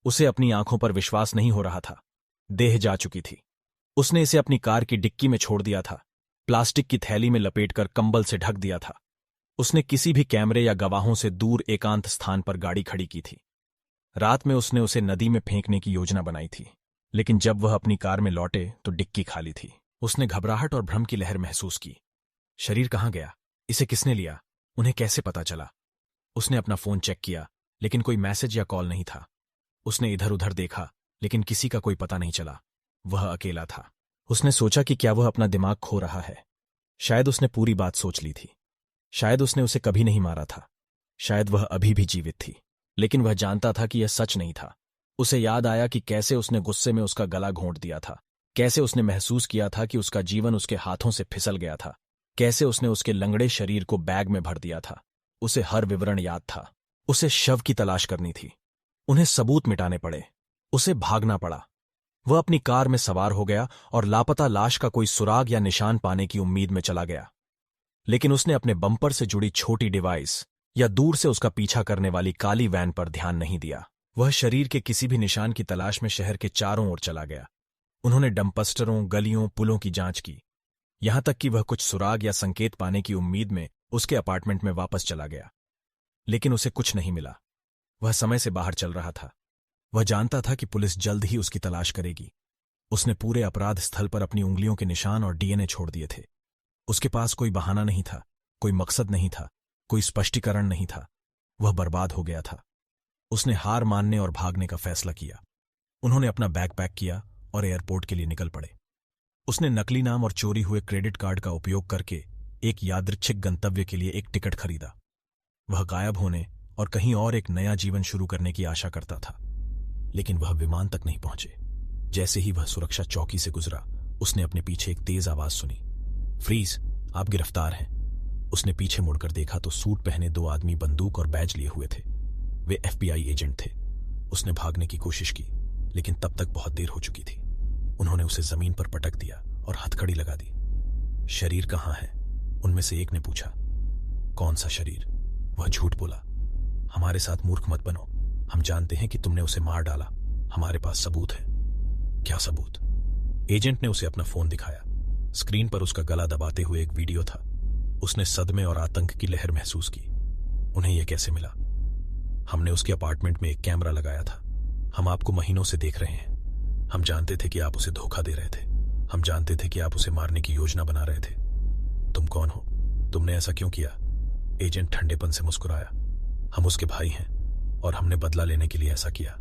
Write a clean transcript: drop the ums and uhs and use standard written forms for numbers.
उसे अपनी आंखों पर विश्वास नहीं हो रहा था। देह जा चुकी थी। उसने इसे अपनी कार की डिक्की में छोड़ दिया था, प्लास्टिक की थैली में लपेटकर कंबल से ढक दिया था। उसने किसी भी कैमरे या गवाहों से दूर एकांत स्थान पर गाड़ी खड़ी की थी। रात में उसने उसे नदी में फेंकने की योजना बनाई थी, लेकिन जब वह अपनी कार में लौटे तो डिक्की खाली थी। उसने घबराहट और भ्रम की लहर महसूस की। शरीर कहाँ गया? इसे किसने लिया? उन्हें कैसे पता चला? उसने अपना फोन चेक किया, लेकिन कोई मैसेज या कॉल नहीं था। उसने इधर उधर देखा, लेकिन किसी का कोई पता नहीं चला। वह अकेला था। उसने सोचा कि क्या वह अपना दिमाग खो रहा है। शायद उसने पूरी बात सोच ली थी। शायद उसने उसे कभी नहीं मारा था। शायद वह अभी भी जीवित थी, लेकिन वह जानता था कि यह सच नहीं था। उसे याद आया कि कैसे उसने गुस्से में उसका गला घोंट दिया था, कैसे उसने महसूस किया था कि उसका जीवन उसके हाथों से फिसल गया था, कैसे उसने उसके लंगड़े शरीर को बैग में भर दिया था। उसे हर विवरण याद था। उसे शव की तलाश करनी थी। उन्हें सबूत मिटाने पड़े। उसे भागना पड़ा। वह अपनी कार में सवार हो गया और लापता लाश का कोई सुराग या निशान पाने की उम्मीद में चला गया। लेकिन उसने अपने बम्पर से जुड़ी छोटी डिवाइस या दूर से उसका पीछा करने वाली काली वैन पर ध्यान नहीं दिया। वह शरीर के किसी भी निशान की तलाश में शहर के चारों ओर चला गया। उन्होंने डंपस्टरों, गलियों, पुलों की जांच की, यहां तक कि वह कुछ सुराग या संकेत पाने की उम्मीद में उसके अपार्टमेंट में वापस चला गया। लेकिन उसे कुछ नहीं मिला। वह समय से बाहर चल रहा था। वह जानता था कि पुलिस जल्द ही उसकी तलाश करेगी। उसने पूरे अपराध स्थल पर अपनी उंगलियों के निशान और डीएनए छोड़ दिए थे। उसके पास कोई बहाना नहीं था, कोई मकसद नहीं था, कोई स्पष्टीकरण नहीं था। वह बर्बाद हो गया था। उसने हार मानने और भागने का फैसला किया। उन्होंने अपना बैग पैक किया और एयरपोर्ट के लिए निकल पड़े। उसने नकली नाम और चोरी हुए क्रेडिट कार्ड का उपयोग करके एक यादृच्छिक गंतव्य के लिए एक टिकट खरीदा। वह गायब होने और कहीं और एक नया जीवन शुरू करने की आशा करता था, लेकिन वह विमान तक नहीं पहुंचे। जैसे ही वह सुरक्षा चौकी से गुजरा, उसने अपने पीछे एक तेज आवाज सुनी, फ्रीज, आप गिरफ्तार हैं। उसने पीछे मुड़कर देखा तो सूट पहने दो आदमी बंदूक और बैज लिए हुए थे। वे FBI एजेंट थे। उसने भागने की कोशिश की, लेकिन तब तक बहुत देर हो चुकी थी। उन्होंने उसे जमीन पर पटक दिया और हथकड़ी लगा दी। शरीर कहाँ है? उनमें से एक ने पूछा। कौन सा शरीर? वह झूठ बोला। हमारे साथ मूर्ख मत बनो। हम जानते हैं कि तुमने उसे मार डाला। हमारे पास सबूत है। क्या सबूत? एजेंट ने उसे अपना फोन दिखाया। स्क्रीन पर उसका गला दबाते हुए एक वीडियो था। उसने सदमे और आतंक की लहर महसूस की। उन्हें यह कैसे मिला? हमने उसके अपार्टमेंट में एक कैमरा लगाया था। हम आपको महीनों से देख रहे हैं। हम जानते थे कि आप उसे धोखा दे रहे थे। हम जानते थे कि आप उसे मारने की योजना बना रहे थे। तुम कौन हो? तुमने ऐसा क्यों किया? एजेंट ठंडेपन से मुस्कुराया। हम उसके भाई हैं और हमने बदला लेने के लिए ऐसा किया।